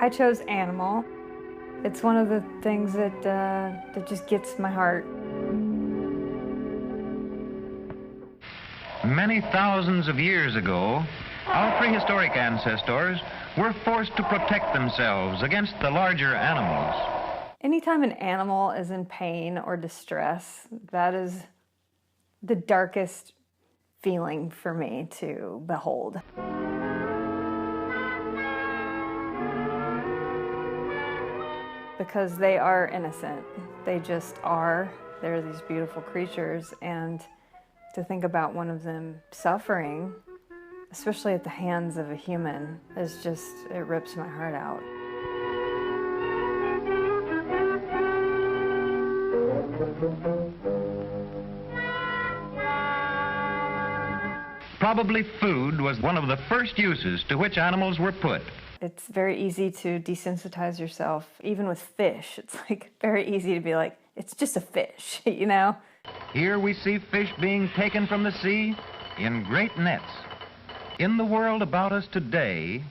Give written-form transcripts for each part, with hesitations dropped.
I chose animal. It's one of the things that just gets my heart. Many thousands of years ago, our prehistoric ancestors were forced to protect themselves against the larger animals. Anytime an animal is in pain or distress, that is the darkest feeling for me to behold. Because they are innocent. They just are. They're these beautiful creatures, and to think about one of them suffering, especially at the hands of a human, is just, it rips my heart out. Probably food was one of the first uses to which animals were put. It's very easy to desensitize yourself, even with fish. It's like very easy to be like, it's just a fish, you know? Here we see fish being taken from the sea in great nets. In the world about us today,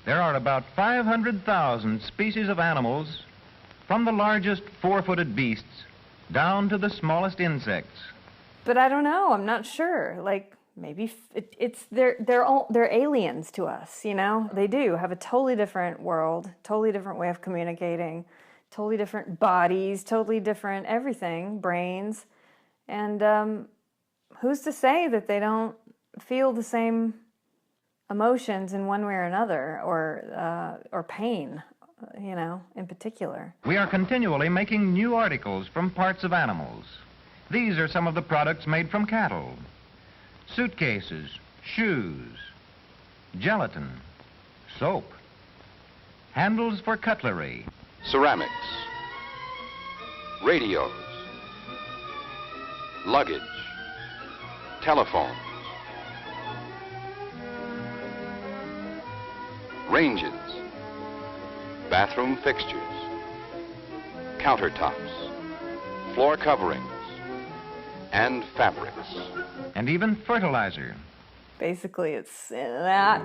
there are about 500,000 species of animals, from the largest four-footed beasts down to the smallest insects. But I don't know, I'm not sure. Like, maybe they're aliens to us, you know? They do have a totally different world, totally different way of communicating, totally different bodies, totally different everything, brains. And who's to say that they don't feel the same emotions in one way or another, or pain, you know, in particular. We are continually making new articles from parts of animals. These are some of the products made from cattle. Suitcases, shoes, gelatin, soap, handles for cutlery, ceramics, radios, luggage, telephones, ranges, bathroom fixtures, countertops, floor coverings, and fabrics. And even fertilizer. Basically, it's that.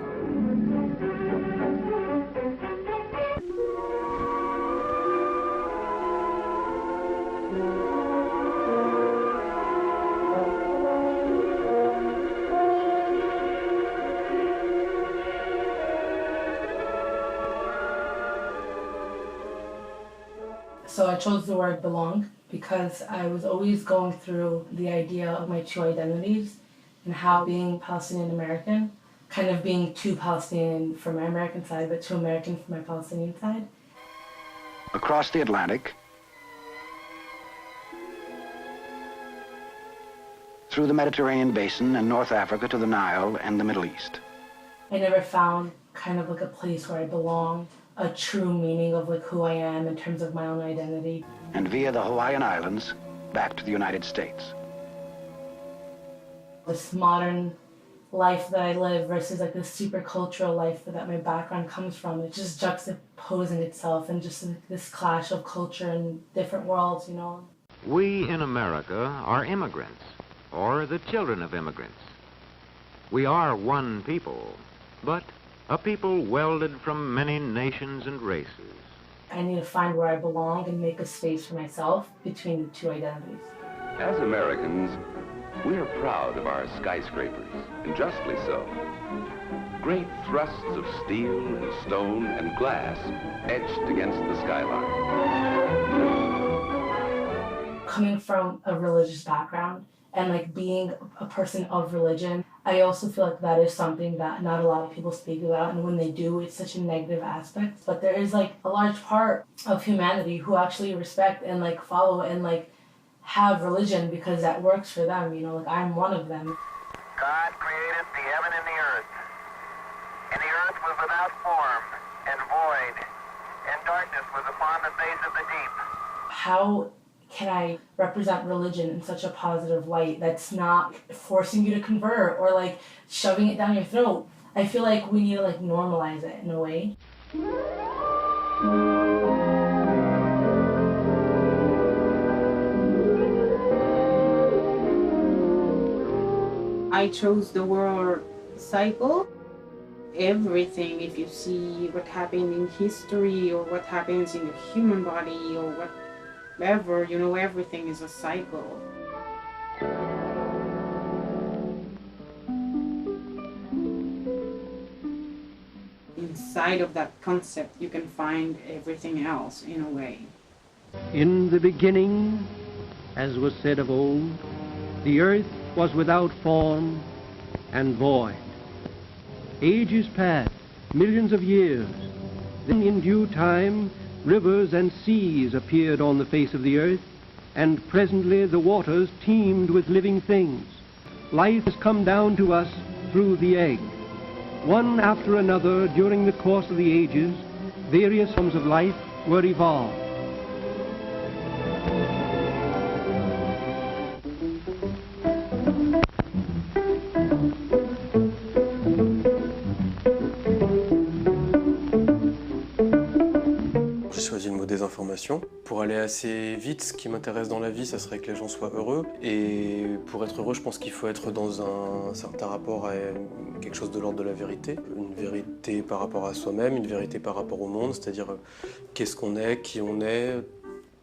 So I chose the word belong because I was always going through the idea of my two identities and how being Palestinian American, kind of being too Palestinian for my American side, but too American for my Palestinian side. Across the Atlantic, through the Mediterranean basin and North Africa to the Nile and the Middle East. I never found kind of like a place where I belong, a true meaning of like who I am in terms of my own identity. And via the Hawaiian Islands, back to the United States. This modern life that I live versus like this super cultural life that my background comes from, it's just juxtaposing itself and just this clash of culture and different worlds, you know. We in America are immigrants, or the children of immigrants. We are one people, but a people welded from many nations and races. I need to find where I belong and make a space for myself between the two identities. As Americans, we are proud of our skyscrapers, and justly so. Great thrusts of steel and stone and glass etched against the skyline. Coming from a religious background and like being a person of religion, I also feel like that is something that not a lot of people speak about, and when they do, it's such a negative aspect. But there is like a large part of humanity who actually respect and like follow and like have religion because that works for them, you know, like I'm one of them. God created the heaven and the earth was without form and void, and darkness was upon the face of the deep. How can I represent religion in such a positive light that's not forcing you to convert or like shoving it down your throat? I feel like we need to like normalize it in a way. I chose the word cycle. Everything, if you see what happened in history or what happens in the human body or whatever, you know, everything is a cycle. Inside of that concept, you can find everything else in a way. In the beginning, as was said of old, the earth was without form and void. Ages passed, millions of years. Then in due time, rivers and seas appeared on the face of the earth, and presently the waters teemed with living things. Life has come down to us through the egg. One after another, during the course of the ages, various forms of life were evolved. J'ai choisi le mot désinformation. Pour aller assez vite, ce qui m'intéresse dans la vie, ça serait que les gens soient heureux. Et pour être heureux, je pense qu'il faut être dans un certain rapport à quelque chose de l'ordre de la vérité. Une vérité par rapport à soi-même, une vérité par rapport au monde, c'est-à-dire qu'est-ce qu'on est, qui on est,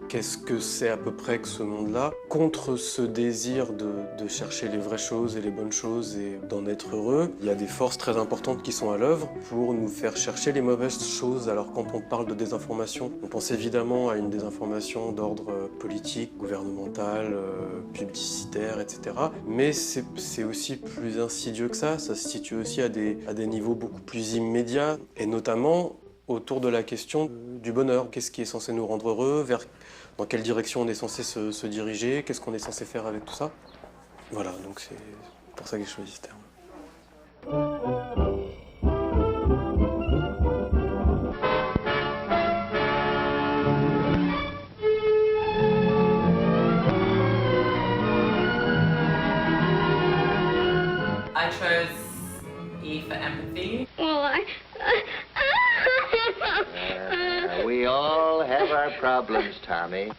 qu'est-ce que c'est à peu près que ce monde-là, contre ce désir de chercher les vraies choses et les bonnes choses et d'en être heureux. Il y a des forces très importantes qui sont à l'œuvre pour nous faire chercher les mauvaises choses. Alors quand on parle de désinformation, on pense évidemment à une désinformation d'ordre politique, gouvernemental, publicitaire, etc. Mais c'est aussi plus insidieux que ça se situe aussi à des niveaux beaucoup plus immédiats, et notamment autour de la question du bonheur. Qu'est-ce qui est censé nous rendre heureux, dans quelle direction on est censé se diriger, qu'est-ce qu'on est censé faire avec tout ça. Voilà, donc c'est pour ça que j'ai choisi ce terme. I chose E for empathy. We all have our problems, Tommy.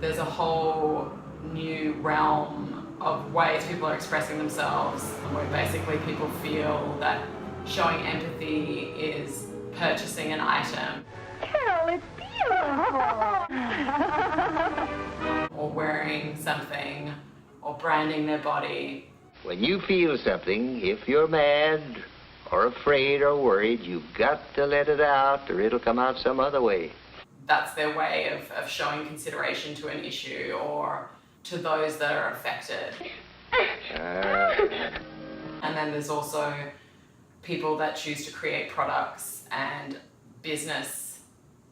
There's a whole new realm of ways people are expressing themselves, where basically people feel that showing empathy is purchasing an item. Carol, it's beautiful! Or wearing something, or branding their body. When you feel something, if you're mad or afraid or worried, you've got to let it out or it'll come out some other way. That's their way of showing consideration to an issue or to those that are affected. And then there's also people that choose to create products and business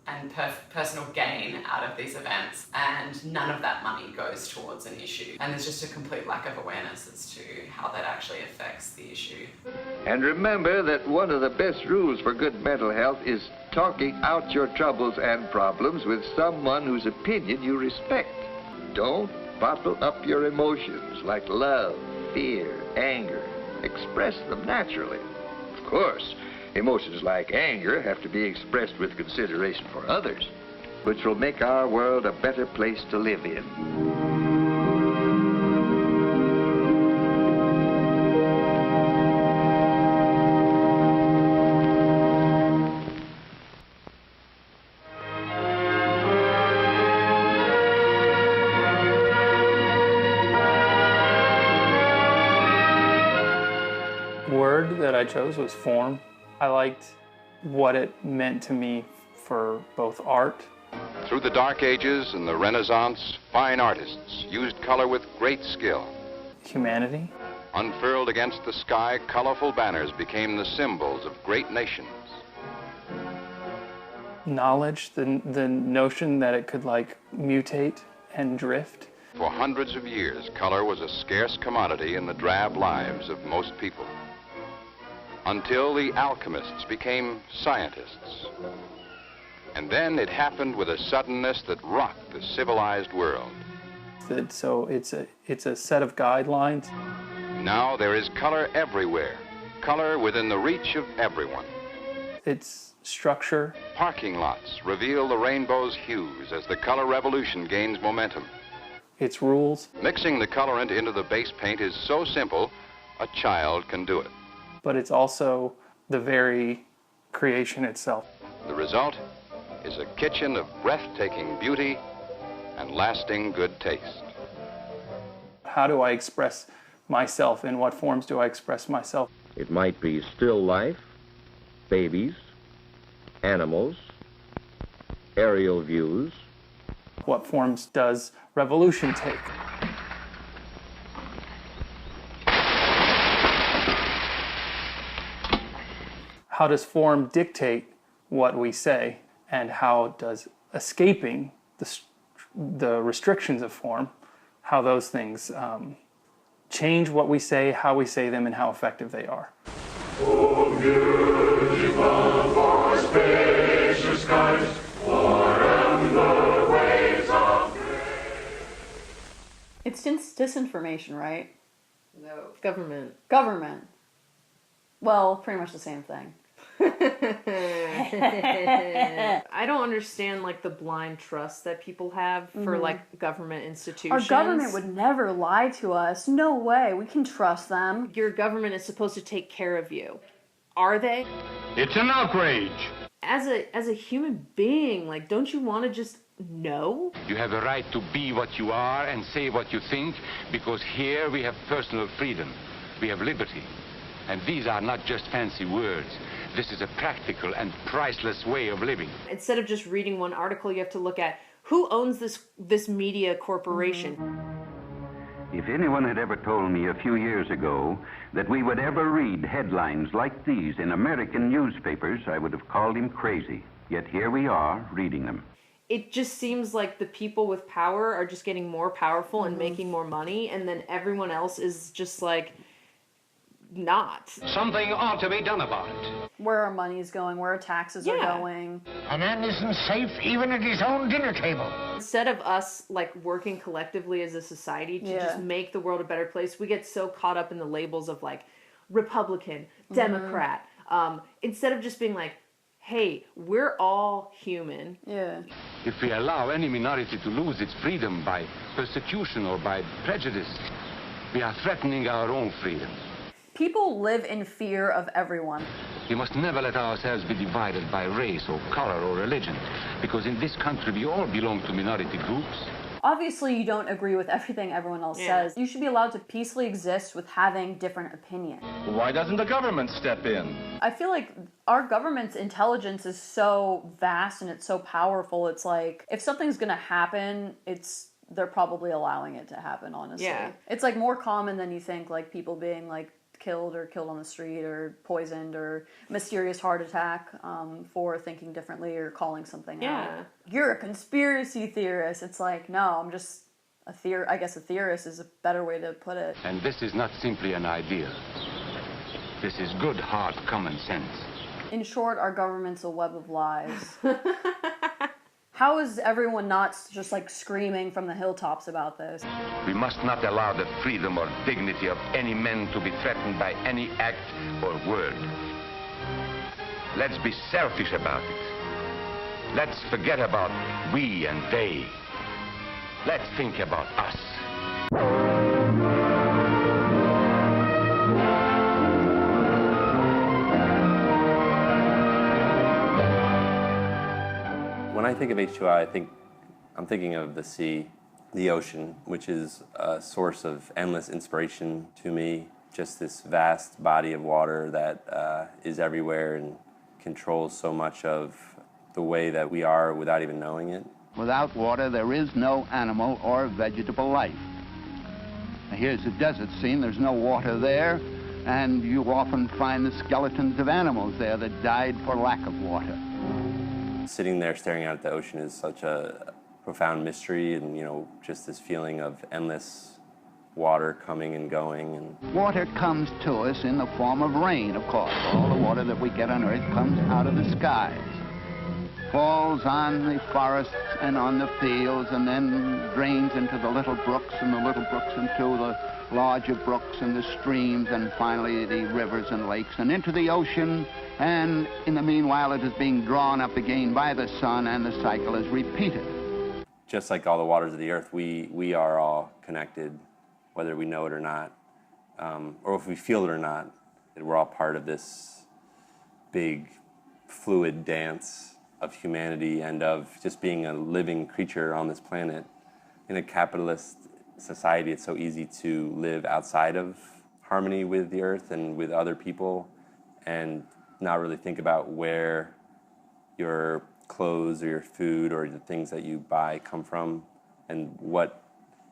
and personal gain out of these events, and none of that money goes towards an issue. And there's just a complete lack of awareness as to how that actually affects the issue. And remember that one of the best rules for good mental health is talking out your troubles and problems with someone whose opinion you respect. Don't bottle up your emotions like love, fear, anger. Express them naturally. Of course, emotions like anger have to be expressed with consideration for others, which will make our world a better place to live in. The word that I chose was form. I liked what it meant to me for both art. Through the Dark Ages and the Renaissance, fine artists used color with great skill. Humanity. Unfurled against the sky, colorful banners became the symbols of great nations. Knowledge, the notion that it could like mutate and drift. For hundreds of years, color was a scarce commodity in the drab lives of most people. Until the alchemists became scientists. And then it happened with a suddenness that rocked the civilized world. So it's a set of guidelines. Now there is color everywhere, color within the reach of everyone. It's structure. Parking lots reveal the rainbow's hues as the color revolution gains momentum. It's rules. Mixing the colorant into the base paint is so simple, a child can do it. But it's also the very creation itself. The result is a kitchen of breathtaking beauty and lasting good taste. How do I express myself? In what forms do I express myself? It might be still life, babies, animals, aerial views. What forms does revolution take? How does form dictate what we say? And how does escaping the restrictions of form, how those things change what we say, how we say them, and how effective they are? Oh, beautiful for spacious skies, foreign the ways of grace. It's disinformation, right? No, government. Government. Well, pretty much the same thing. I don't understand like the blind trust that people have for like government institutions. Our government would never lie to us. No way. We can trust them. Your government is supposed to take care of you. Are they? It's an outrage. As a human being, like, don't you want to just know? You have a right to be what you are and say what you think, because here we have personal freedom. We have liberty. And these are not just fancy words. This is a practical and priceless way of living. Instead of just reading one article, you have to look at who owns this media corporation. If anyone had ever told me a few years ago that we would ever read headlines like these in American newspapers, I would have called him crazy. Yet here we are, reading them. It just seems like the people with power are just getting more powerful and making more money, and then everyone else is just like, not. Something ought to be done about it. Where our money's going, where our taxes are going. A man isn't safe even at his own dinner table. Instead of us like working collectively as a society to just make the world a better place, we get so caught up in the labels of like Republican, Democrat, instead of just being like, hey, we're all human. Yeah. If we allow any minority to lose its freedom by persecution or by prejudice, we are threatening our own freedom. People live in fear of everyone. We must never let ourselves be divided by race or color or religion, because in this country we all belong to minority groups. Obviously, you don't agree with everything everyone else says. You should be allowed to peacefully exist with having different opinions. Why doesn't the government step in? I feel like our government's intelligence is so vast and it's so powerful. It's like, if something's gonna happen, they're probably allowing it to happen, honestly. Yeah. It's like more common than you think, like people being like killed on the street or poisoned or mysterious heart attack for thinking differently or calling something out. You're a conspiracy theorist. It's like, no, I'm just I guess a theorist is a better way to put it. And this is not simply an idea. This is good, hard common sense. In short, our government's a web of lies. How is everyone not just like screaming from the hilltops about this? We must not allow the freedom or dignity of any man to be threatened by any act or word. Let's be selfish about it. Let's forget about we and they. Let's think about us. When I think of H2I, I'm thinking of the sea, the ocean, which is a source of endless inspiration to me. Just this vast body of water that is everywhere and controls so much of the way that we are without even knowing it. Without water, there is no animal or vegetable life. Here's a desert scene, there's no water there, and you often find the skeletons of animals there that died for lack of water. Sitting there staring out at the ocean is such a profound mystery, and just this feeling of endless water coming and going. And water comes to us in the form of rain, of course. All the water that we get on Earth comes out of the skies, falls on the forests and on the fields, and then drains into the little brooks, and the little brooks into the larger brooks and the streams, and finally the rivers and lakes, and into the ocean. And in the meanwhile, it is being drawn up again by the sun, and the cycle is repeated. Just like all the waters of the earth, we are all connected, whether we know it or not. or if we feel it or not, that we're all part of this big, fluid dance of humanity and of just being a living creature on this planet. In a capitalist society, it's so easy to live outside of harmony with the earth and with other people and not really think about where your clothes or your food or the things that you buy come from and what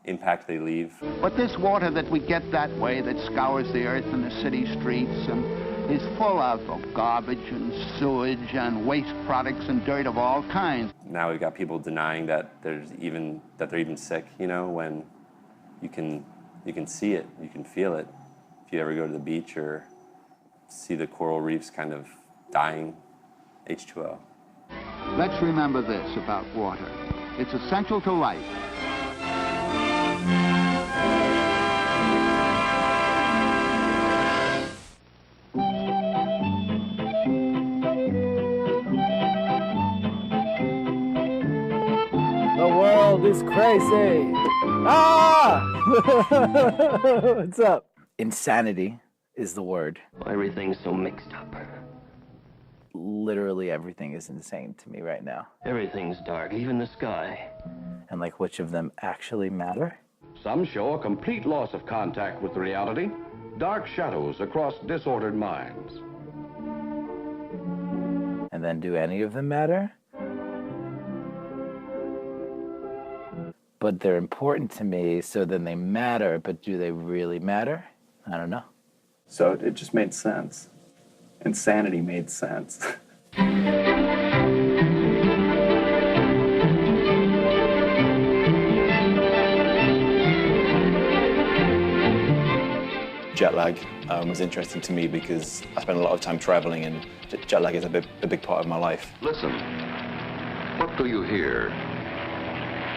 impact they leave. But this water that we get that way, that scours the earth and the city streets, and is full of garbage and sewage and waste products and dirt of all kinds. Now we've got people denying that they're even sick, you know, when you can see it, you can feel it. If you ever go to the beach or see the coral reefs kind of dying, H2O. Let's remember this about water. It's essential to life. The world is crazy. Ah! What's up? Insanity is the word. Everything's so mixed up. Literally everything is insane to me right now. Everything's dark, even the sky. And like, which of them actually matter? Some show a complete loss of contact with reality, dark shadows across disordered minds. And then do any of them matter? But they're important to me, so then they matter, but do they really matter? I don't know. So it just made sense. Insanity made sense. Jet lag was interesting to me because I spend a lot of time traveling, and jet lag is a big part of my life. Listen, what do you hear?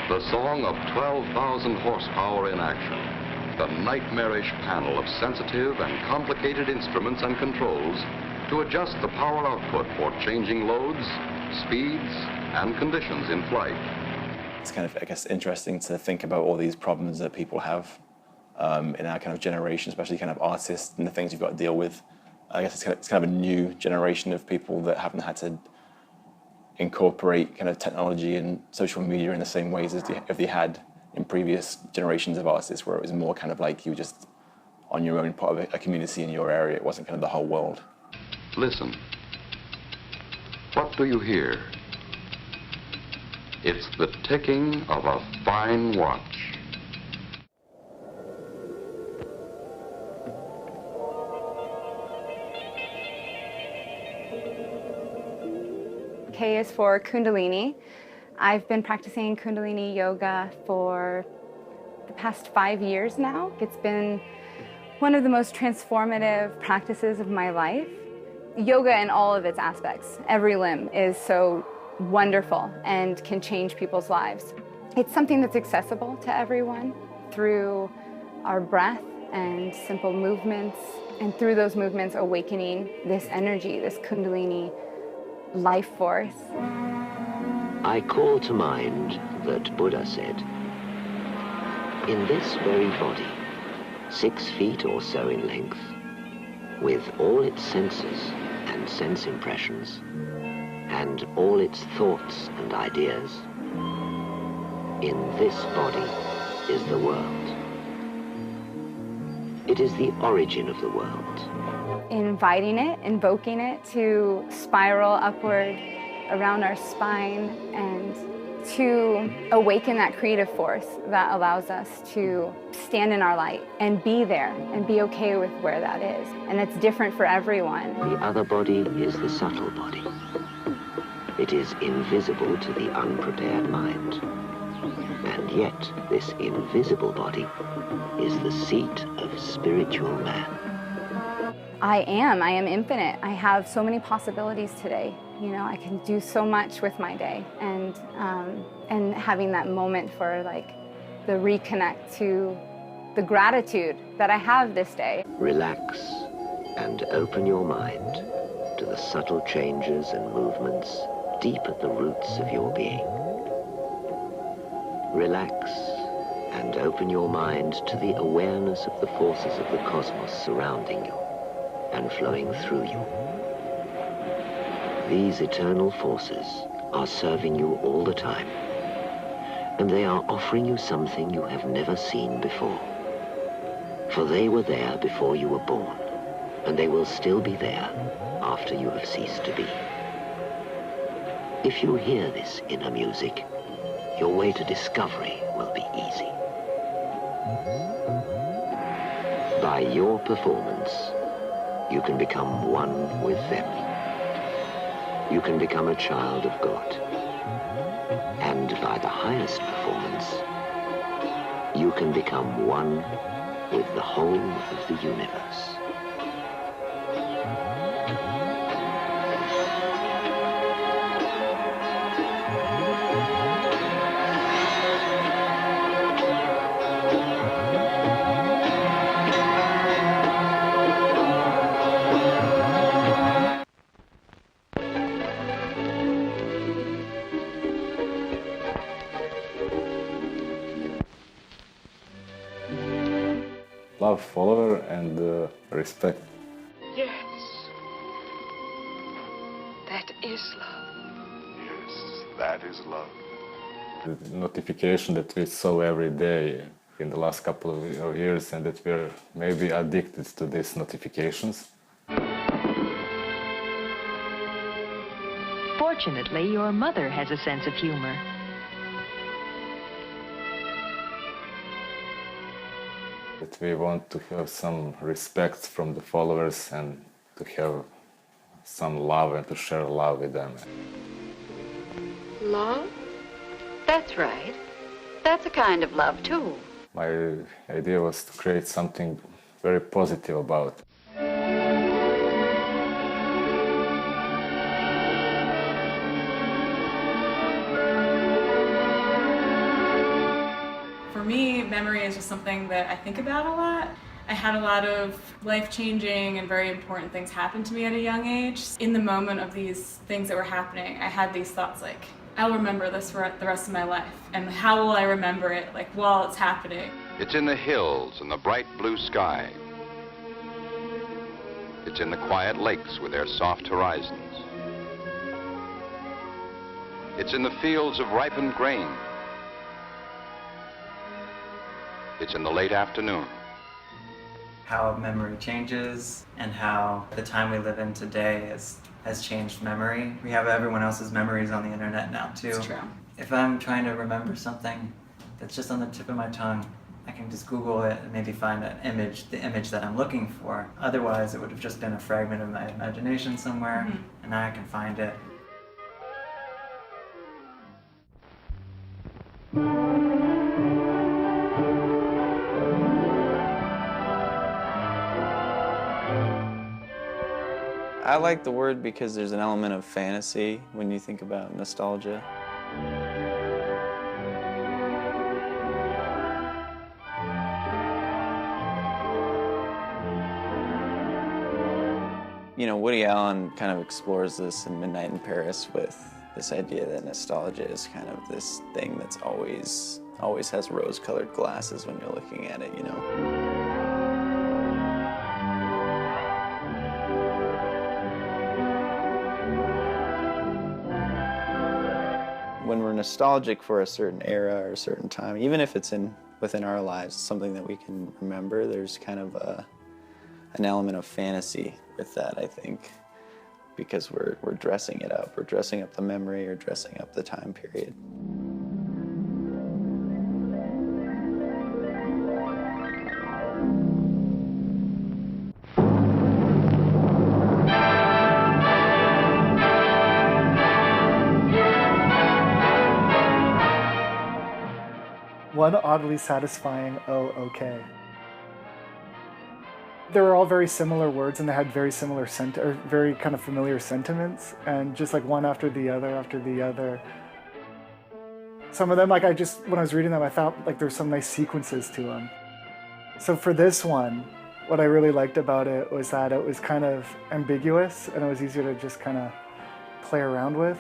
The song of 12,000 horsepower in action. The nightmarish panel of sensitive and complicated instruments and controls to adjust the power output for changing loads, speeds, and conditions in flight. It's kind of, I guess, interesting to think about all these problems that people have in our kind of generation, especially kind of artists and the things you've got to deal with. I guess it's kind of a new generation of people that haven't had to incorporate kind of technology and social media in the same ways as they had in previous generations of artists, where it was more kind of like you were just on your own, part of a community in your area. It wasn't kind of the whole world. Listen. What do you hear? It's the ticking of a fine watch. K is for Kundalini. I've been practicing Kundalini yoga for the past 5 years now. It's been one of the most transformative practices of my life. Yoga in all of its aspects, every limb, is so wonderful and can change people's lives. It's something that's accessible to everyone through our breath and simple movements, and through those movements awakening this energy, this Kundalini life force. I call to mind that Buddha said, "In this very body, 6 feet or so in length, with all its senses and sense impressions, and all its thoughts and ideas, in this body is the world. It is the origin of the world." Inviting it, invoking it to spiral upward around our spine and to awaken that creative force that allows us to stand in our light and be there and be okay with where that is. And it's different for everyone. The other body is the subtle body. It is invisible to the unprepared mind. And yet, this invisible body is the seat of spiritual man. I am infinite. I have so many possibilities today. You know, I can do so much with my day, and having that moment for like the reconnect to the gratitude that I have this day. Relax and open your mind to the subtle changes and movements deep at the roots of your being. Relax and open your mind to the awareness of the forces of the cosmos surrounding you and flowing through you. These eternal forces are serving you all the time, and they are offering you something you have never seen before. For they were there before you were born, and they will still be there after you have ceased to be. If you hear this inner music, your way to discovery will be easy. By your performance, you can become one with them. You can become a child of God. And by the highest performance, you can become one with the whole of the universe. Love follower and respect. Yes. That is love. Yes, that is love. The notification that we saw every day in the last couple of years, and that we're maybe addicted to these notifications. Fortunately, your mother has a sense of humor. That we want to have some respect from the followers and to have some love and to share love with them. Love? That's right. That's a kind of love, too. My idea was to create something very positive about it. For me, memory is just something that I think about a lot. I had a lot of life-changing and very important things happen to me at a young age. In the moment of these things that were happening, I had these thoughts like, I'll remember this for the rest of my life. And how will I remember it, like, while it's happening? It's in the hills and the bright blue sky. It's in the quiet lakes with their soft horizons. It's in the fields of ripened grain. It's in the late afternoon. How memory changes and how the time we live in today has changed memory. We have everyone else's memories on the internet now too. It's true. If I'm trying to remember something that's just on the tip of my tongue, I can just Google it and maybe find an image, the image that I'm looking for. Otherwise, it would have just been a fragment of my imagination somewhere, and now I can find it. I like the word because there's an element of fantasy when you think about nostalgia. You know, Woody Allen kind of explores this in Midnight in Paris with this idea that nostalgia is kind of this thing that's always has rose-colored glasses when you're looking at it, you know. When we're nostalgic for a certain era or a certain time, even if it's within our lives, something that we can remember, there's kind of an element of fantasy with that, I think, because we're dressing it up. We're dressing up the memory or dressing up the time period. One oddly satisfying, oh, okay. They were all very similar words and they had very similar, very kind of familiar sentiments, and just like one after the other. Some of them, like when I was reading them, I felt like there's some nice sequences to them. So for this one, what I really liked about it was that it was kind of ambiguous and it was easier to just kind of play around with.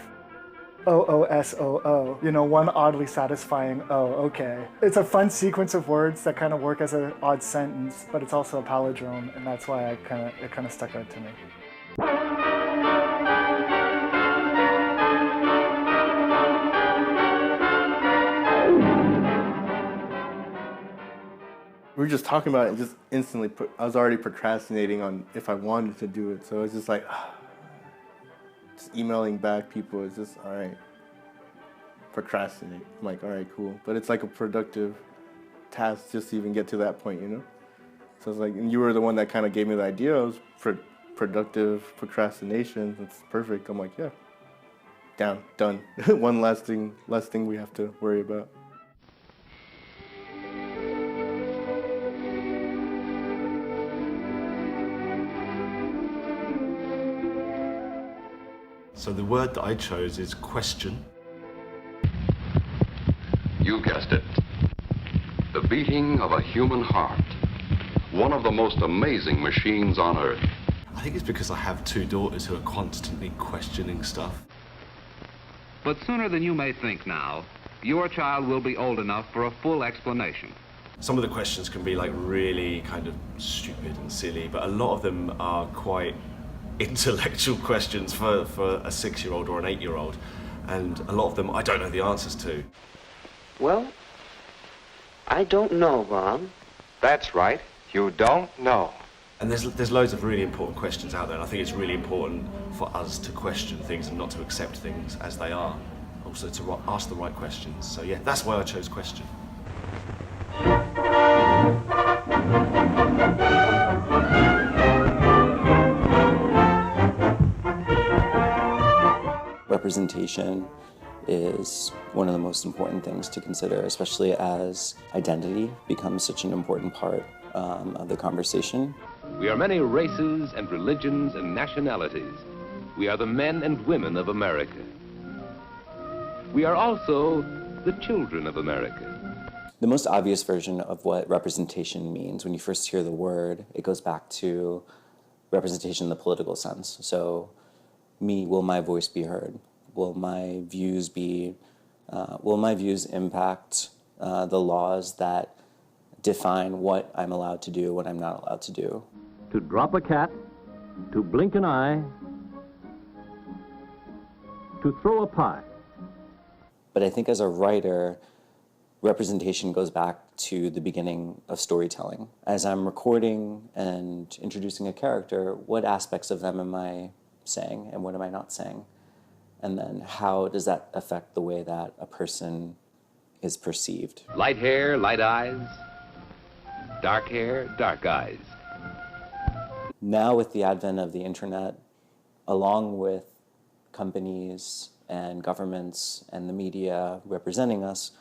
O-O-S-O-O. You know, one oddly satisfying O, okay. It's a fun sequence of words that kind of work as an odd sentence, but it's also a palindrome, and that's why it kind of stuck out to me. We were just talking about it and just instantly I was already procrastinating on if I wanted to do it. So it's just like, just emailing back people is just, all right, procrastinate. I'm like, all right, cool. But it's like a productive task just to even get to that point, you know? So it's like, and you were the one that kind of gave me the idea of productive procrastination. It's perfect. I'm like, yeah, down, done. One less thing we have to worry about. So the word that I chose is question. You guessed it. The beating of a human heart. One of the most amazing machines on Earth. I think it's because I have two daughters who are constantly questioning stuff. But sooner than you may think now, your child will be old enough for a full explanation. Some of the questions can be like really kind of stupid and silly, but a lot of them are quite intellectual questions for a 6-year-old or an 8-year-old, and a lot of them I don't know the answers to. Well, I don't know, Ron. That's right, you don't know. And there's loads of really important questions out there, and I think it's really important for us to question things and not to accept things as they are. Also to ask the right questions. So yeah, that's why I chose question. Representation is one of the most important things to consider, especially as identity becomes such an important part of the conversation. We are many races and religions and nationalities. We are the men and women of America. We are also the children of America. The most obvious version of what representation means, when you first hear the word, it goes back to representation in the political sense. So, will my voice be heard? Will my views impact the laws that define what I'm allowed to do, what I'm not allowed to do? To drop a cat, to blink an eye, to throw a pie. But I think as a writer, representation goes back to the beginning of storytelling. As I'm recording and introducing a character, what aspects of them am I saying and what am I not saying? And then how does that affect the way that a person is perceived? Light hair, light eyes. Dark hair, dark eyes. Now with the advent of the internet, along with companies and governments and the media representing us,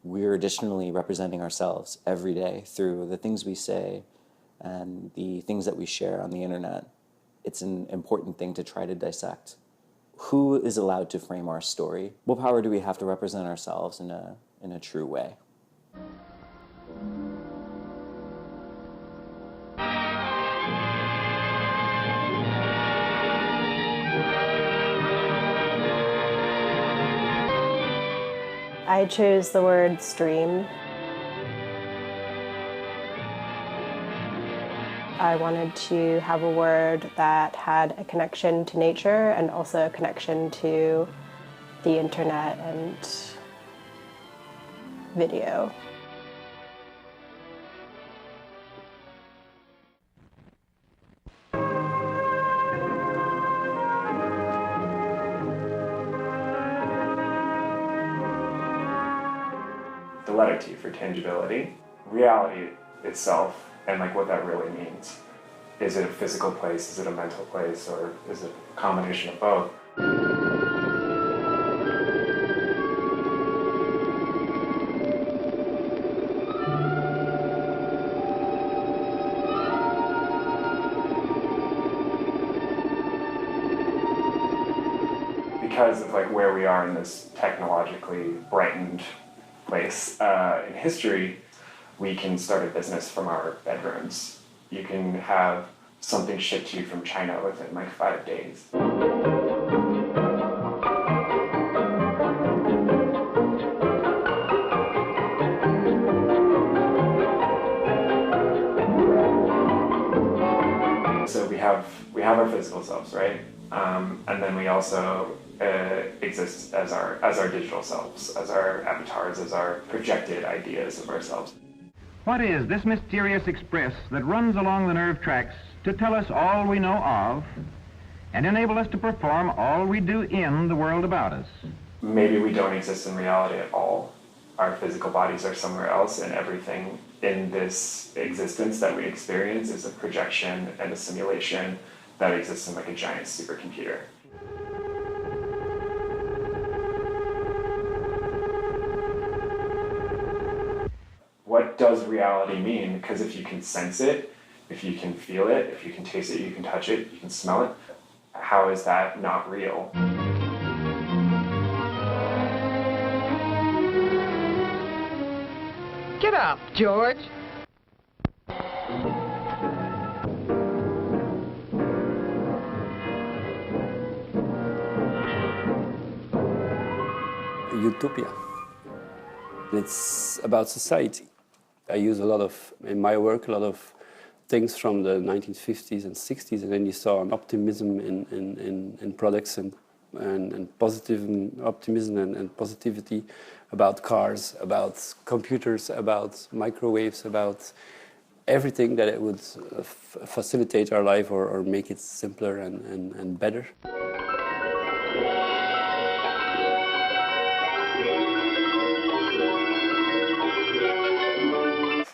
we're additionally representing ourselves every day through the things we say and the things that we share on the internet. It's an important thing to try to dissect. Who is allowed to frame our story? What power do we have to represent ourselves in a true way? I chose the word stream. I wanted to have a word that had a connection to nature and also a connection to the internet and video. The letter T for tangibility, reality itself, and like what that really means. Is it a physical place, is it a mental place, or is it a combination of both? Because of like where we are in this technologically brightened place in history, we can start a business from our bedrooms. You can have something shipped to you from China within like 5 days. have our physical selves, right? And then we also exist as our digital selves, as our avatars, as our projected ideas of ourselves. What is this mysterious express that runs along the nerve tracks to tell us all we know of and enable us to perform all we do in the world about us? Maybe we don't exist in reality at all. Our physical bodies are somewhere else, and everything in this existence that we experience is a projection and a simulation that exists in like a giant supercomputer. What does reality mean? Because if you can sense it, if you can feel it, if you can taste it, you can touch it, you can smell it, how is that not real? Get up, George. Utopia. It's about society. I use a lot of, in my work, a lot of things from the 1950s and 60s, and then you saw an optimism in products and positive optimism and positivity about cars, about computers, about microwaves, about everything that it would facilitate our life or make it simpler and better.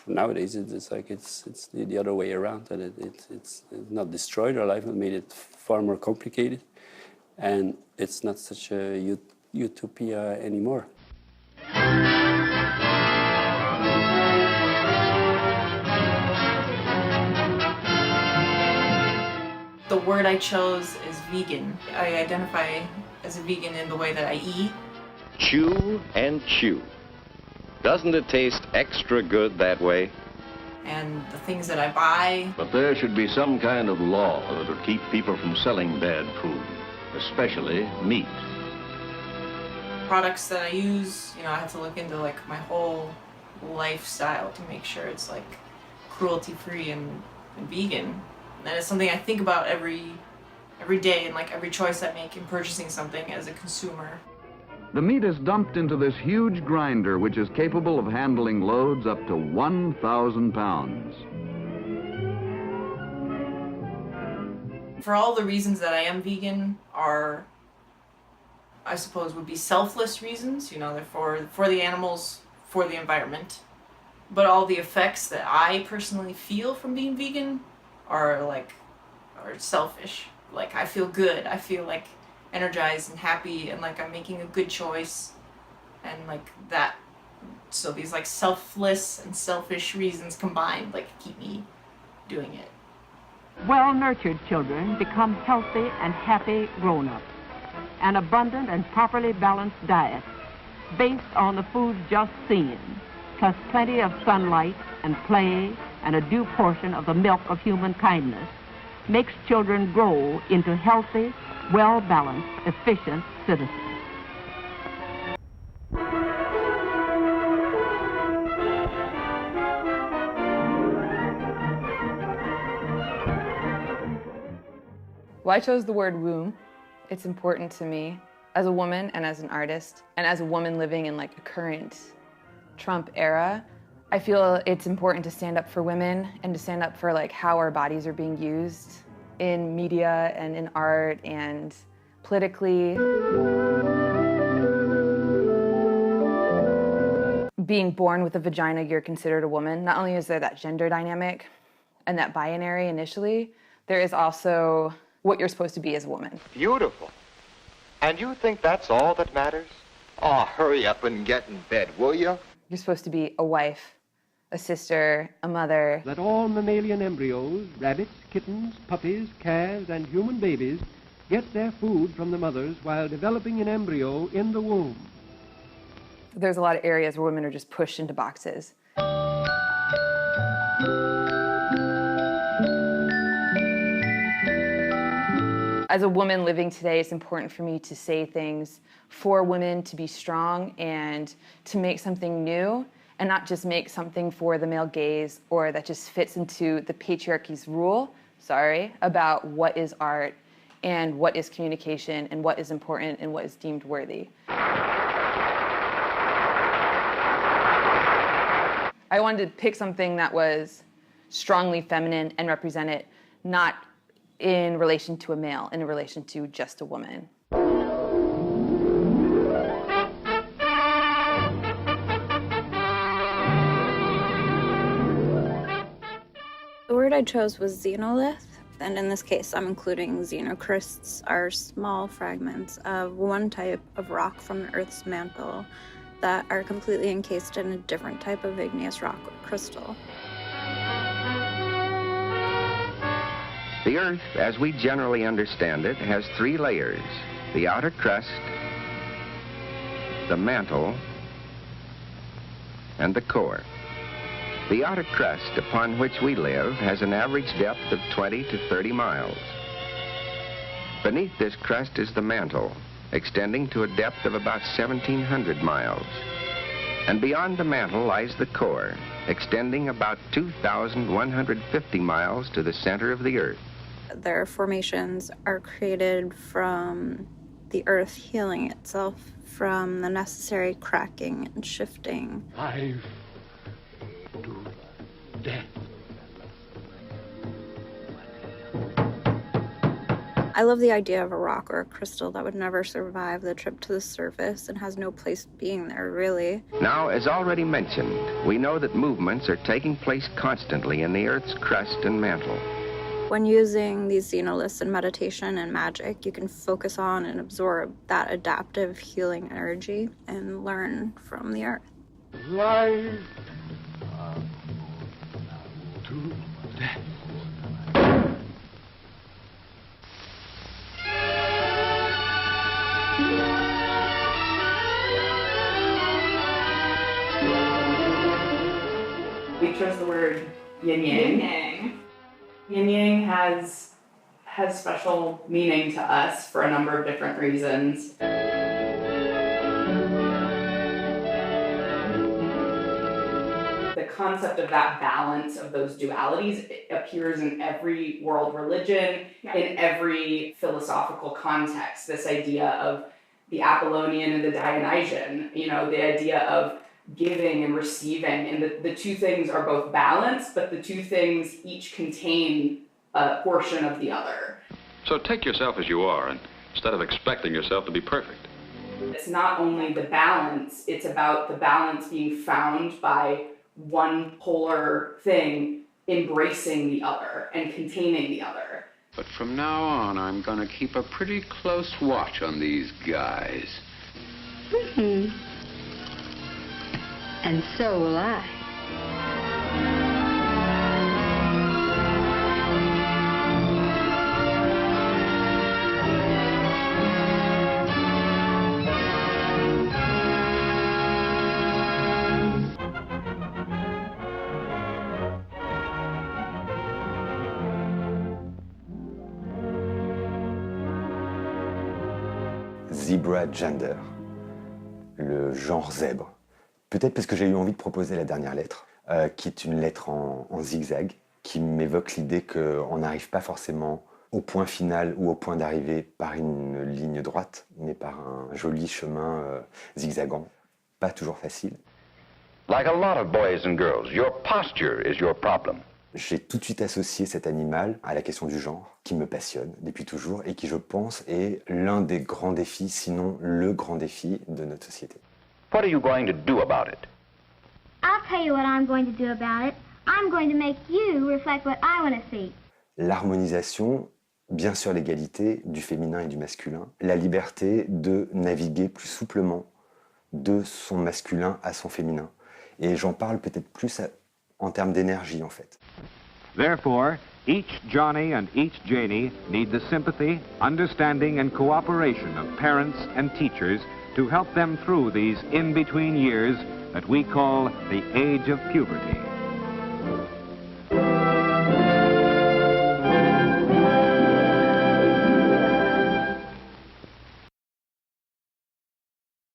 Nowadays, it's like it's the other way around, that it's not destroyed our life, it made it far more complicated, and it's not such a utopia anymore. The word I chose is vegan. I identify as a vegan in the way that I eat. Chew and chew. Doesn't it taste extra good that way? And the things that I buy. But there should be some kind of law that would keep people from selling bad food, especially meat. Products that I use, I have to look into like my whole lifestyle to make sure it's like cruelty-free and vegan. And it's something I think about every day and like every choice I make in purchasing something as a consumer. The meat is dumped into this huge grinder, which is capable of handling loads up to 1,000 pounds. For all the reasons that I am vegan are, I suppose, would be selfless reasons. They're for the animals, for the environment. But all the effects that I personally feel from being vegan are selfish. Like, I feel good. I feel like energized and happy and like I'm making a good choice and like that. So these like selfless and selfish reasons combined like keep me doing it. Well-nurtured children become healthy and happy grown-ups. An abundant and properly balanced diet based on the foods just seen, plus plenty of sunlight and play and a due portion of the milk of human kindness, makes children grow into healthy, well-balanced, efficient citizens. Well, I chose the word womb. It's important to me as a woman and as an artist, and as a woman living in like a current Trump era. I feel it's important to stand up for women and to stand up for like how our bodies are being used in media and in art and politically. Being born with a vagina, you're considered a woman. Not only is there that gender dynamic and that binary initially, there is also what you're supposed to be as a woman. Beautiful. And you think that's all that matters? Oh, hurry up and get in bed, will you? You're supposed to be a wife, a sister, a mother. That all mammalian embryos, rabbits, kittens, puppies, calves, and human babies get their food from the mothers while developing an embryo in the womb. There's a lot of areas where women are just pushed into boxes. As a woman living today, it's important for me to say things for women to be strong and to make something new, and not just make something for the male gaze or that just fits into the patriarchy's rule, about what is art and what is communication and what is important and what is deemed worthy. I wanted to pick something that was strongly feminine and represent it not in relation to a male, in relation to just a woman. The word I chose was xenolith, and in this case I'm including xenocrysts, are small fragments of one type of rock from the Earth's mantle that are completely encased in a different type of igneous rock or crystal. The Earth, as we generally understand it, has 3 layers: the outer crust, the mantle, and the core. The outer crust upon which we live has an average depth of 20 to 30 miles. Beneath this crust is the mantle, extending to a depth of about 1,700 miles. And beyond the mantle lies the core, extending about 2,150 miles to the center of the Earth. Their formations are created from the Earth healing itself from the necessary cracking and shifting. Life to death. I love the idea of a rock or a crystal that would never survive the trip to the surface and has no place being there, really. Now, as already mentioned, we know that movements are taking place constantly in the Earth's crust and mantle. When using these xenoliths in meditation and magic, you can focus on and absorb that adaptive healing energy and learn from the Earth. Life to death. We chose the word yin-yang. Yin-yang. Yin-yang has special meaning to us for a number of different reasons. The concept of that balance of those dualities appears in every world religion, in every philosophical context. This idea of the Apollonian and the Dionysian, you know, the idea of giving and receiving, and the two things are both balanced, but the two things each contain a portion of the other. So take yourself as you are, and instead of expecting yourself to be perfect. It's not only the balance, it's about the balance being found by one polar thing embracing the other and containing the other. But from now on, I'm gonna keep a pretty close watch on these guys. Mm-hmm. And so will I. Zebra Gender, le genre zèbre. Peut-être parce que j'ai eu envie de proposer la dernière lettre, qui est une lettre en zigzag, qui m'évoque l'idée qu'on n'arrive pas forcément au point final ou au point d'arrivée par une ligne droite, mais par un joli chemin zigzagant, pas toujours facile. Like a lot of boys and girls, your posture is your problem. J'ai tout de suite associé cet animal à la question du genre, qui me passionne depuis toujours et qui, je pense, est l'un des grands défis, sinon le grand défi de notre société. What are you going to do about it? I'll tell you what I'm going to do about it. I'm going to make you reflect what I want to see. L'harmonisation, bien sûr l'égalité du féminin et du masculin, la liberté de naviguer plus souplement de son masculin à son féminin. Et j'en parle peut-être plus en termes d'énergie, en fait. Therefore, each Johnny and each Janie need the sympathy, understanding, and cooperation of parents and teachers to help them through these in-between years that we call the age of puberty.